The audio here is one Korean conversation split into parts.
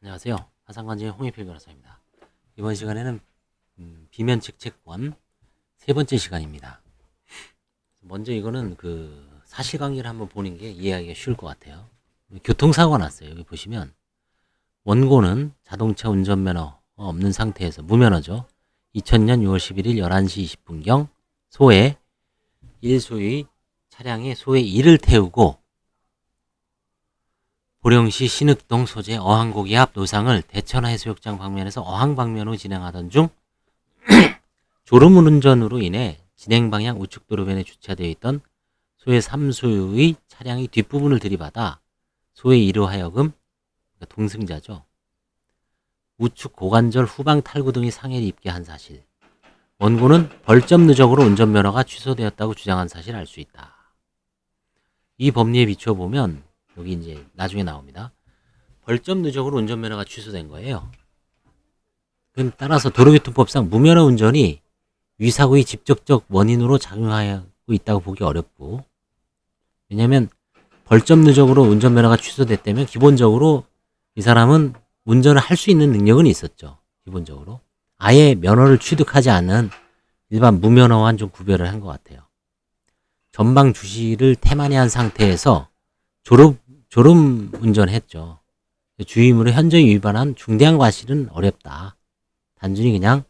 안녕하세요. 화상관제 홍익필 변호사입니다. 이번 시간에는 비면책 채권 세 번째 시간입니다. 먼저 이거는 그 사실관계를 한번 보는 게 이해하기가 쉬울 것 같아요. 교통사고가 났어요. 여기 보시면 원고는 자동차 운전면허 없는 상태에서 무면허죠. 2000년 6월 11일 11시 20분경 소해 1소의 차량에 소해 2를 태우고 보령시 신읍동 소재 어항고기 앞 노상을 대천해수욕장 방면에서 어항 방면으로 진행하던 중 졸음운전으로 인해 진행 방향 우측 도로변에 주차되어 있던 소해 3소의 차량이 뒷부분을 들이받아 소해 2로 하여금 그러니까 동승자죠. 우측 고관절 후방 탈구 등의 상해를 입게 한 사실. 원고는 벌점 누적으로 운전면허가 취소되었다고 주장한 사실을 알 수 있다. 이 법리에 비추어 보면 여기 이제 나중에 나옵니다. 벌점 누적으로 운전면허가 취소된 거예요. 그럼 따라서 도로교통법상 무면허 운전이 위사고의 직접적 원인으로 작용하고 있다고 보기 어렵고, 왜냐하면 벌점 누적으로 운전면허가 취소됐다면 기본적으로 이 사람은 운전을 할 수 있는 능력은 있었죠. 기본적으로 아예 면허를 취득하지 않은 일반 무면허와는 좀 구별을 한 것 같아요. 전방 주시를 태만히 상태에서 졸음 운전했죠. 주의무를 현저히 위반한 중대한 과실은 어렵다. 단순히 그냥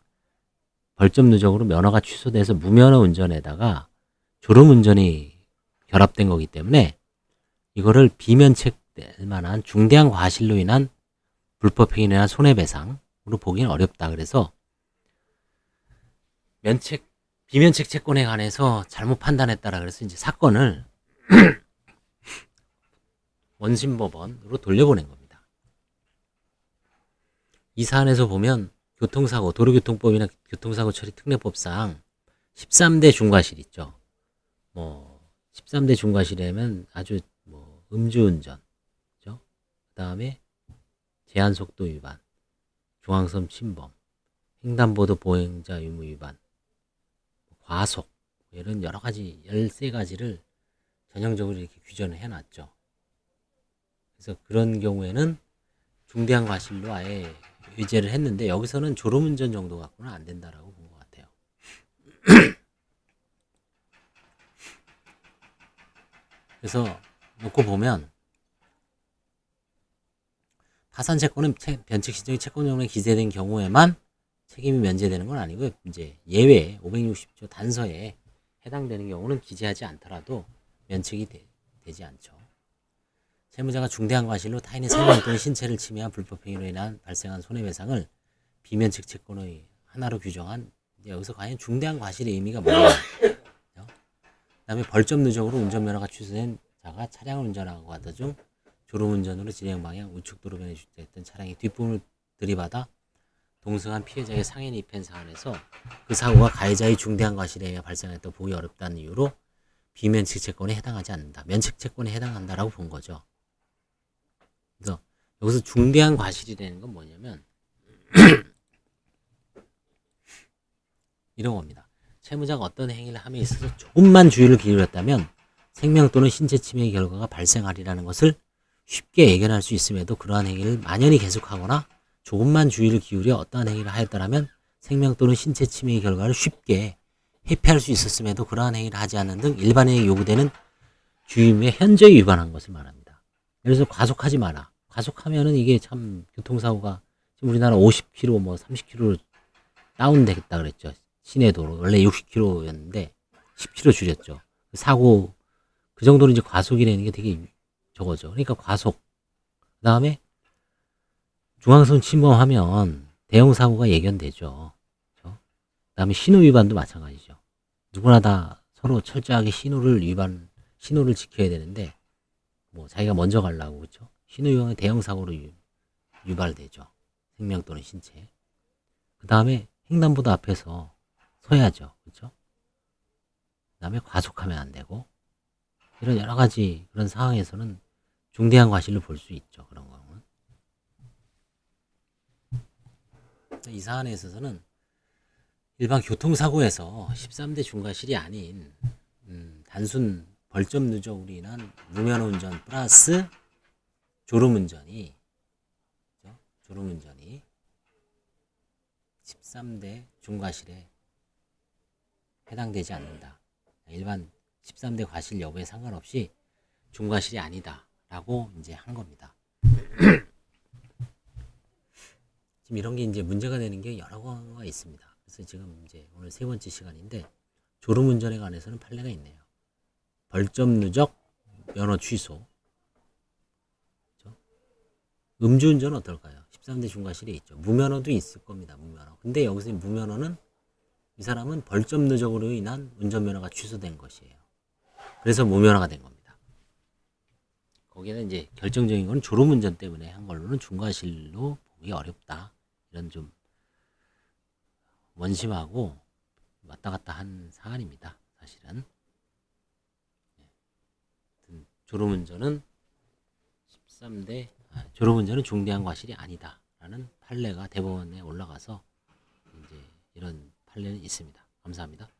벌점 누적으로 면허가 취소돼서 무면허 운전에다가 졸음 운전이 결합된 거기 때문에 이거를 비면책될 만한 중대한 과실로 인한 불법행위나 손해배상으로 보기는 어렵다. 그래서 비면책 채권에 관해서 잘못 판단했다라 그래서 이제 사건을 원심법원으로 돌려보낸 겁니다. 이 사안에서 보면 교통사고, 도로교통법이나 교통사고 처리 특례법상 13대 중과실 있죠. 13대 중과실이라면 아주 음주운전, 그죠? 그 다음에 제한속도 위반, 중앙선 침범, 횡단보도 보행자 의무 위반, 과속, 이런 여러 가지 13가지를 전형적으로 이렇게 규정을 해놨죠. 그래서 그런 경우에는 중대한 과실로 아예 의제를 했는데 여기서는 졸음운전 정도 갖고는 안 된다라고 본 것 같아요. 그래서 놓고 보면 타산 채권은 변칙 시정이 채권용에 기재된 경우에만 책임이 면제되는 건 아니고 이제 예외 560조 단서에 해당되는 경우는 기재하지 않더라도 면책이 되지 않죠. 채무자가 중대한 과실로 타인의 생명 또는 신체를 침해한 불법행위로 인한 발생한 손해배상을 비면책 채권의 하나로 규정한 여기서 과연 중대한 과실의 의미가 뭐냐? 그 다음에 벌점 누적으로 운전면허가 취소된 자가 차량을 운전하고 가던 중 졸음운전으로 진행 방향 우측 도로변에 주차했던 차량이 뒷부분을 들이받아 동승한 피해자의 상해를 입힌 사안에서 그 사고가 가해자의 중대한 과실에 의해 발생했던 보기 어렵다는 이유로 비면책 채권에 해당하지 않는다. 면책 채권에 해당한다라고 본 거죠. 그래서 여기서 중대한 과실이라는 건 뭐냐면 이런 겁니다. 채무자가 어떤 행위를 함에 있어서 조금만 주의를 기울였다면 생명 또는 신체 침해의 결과가 발생하리라는 것을 쉽게 예견할 수 있음에도 그러한 행위를 만연히 계속하거나 조금만 주의를 기울여 어떠한 행위를 하였더라면 생명 또는 신체 침해의 결과를 쉽게 회피할 수 있었음에도 그러한 행위를 하지 않는 등 일반행위에 요구되는 주의무에 현저히 위반한 것을 말합니다. 예를 들어서 과속하지 마라. 과속하면은 이게 참 교통사고가 지금 우리나라 50km 30km로 다운되겠다 그랬죠. 시내도로 원래 60km였는데 10km 줄였죠. 사고 그 정도로 이제 과속이라는 게 되게 저거죠. 그러니까 과속. 그 다음에 중앙선 침범하면 대형 사고가 예견되죠. 그 다음에 신호 위반도 마찬가지죠. 누구나 다 서로 철저하게 신호를 지켜야 되는데 자기가 먼저 가려고 그렇죠. 신호 위반은 대형 사고로 유발되죠. 생명 또는 신체. 그 다음에 횡단보도 앞에서 서야죠. 그렇죠? 그 다음에 과속하면 안 되고 이런 여러 가지 그런 상황에서는 중대한 과실로 볼 수 있죠. 그런 경우는. 이 사안에 있어서는 일반 교통사고에서 13대 중과실이 아닌 단순 벌점 누적으로 인한 무면허 운전 플러스 졸음운전이 졸음운전이 13대 중과실에 해당되지 않는다. 일반 13대 과실 여부에 상관없이 중과실이 아니다 라고 이제 한 겁니다. 지금 이런 게 이제 문제가 되는 게 여러 가지가 있습니다. 그래서 지금 이제 오늘 세 번째 시간인데 졸음운전에 관해서는 판례가 있네요. 벌점 누적, 면허 취소. 그렇죠? 음주운전은 어떨까요? 13대 중과실에 있죠. 무면허도 있을 겁니다. 무면허. 근데 여기서 무면허는 이 사람은 벌점 누적으로 인한 운전면허가 취소된 것이에요. 그래서 무면허가 된 겁니다. 거기에는 이제 결정적인 건 졸음운전 때문에 한 걸로는 중과실로 보기 어렵다. 이런 좀 원심하고 왔다 갔다 한 사안입니다. 사실은. 졸음운전은 졸음운전은 중대한 과실이 아니다라는 판례가 대법원에 올라가서 이제 이런 판례는 있습니다. 감사합니다.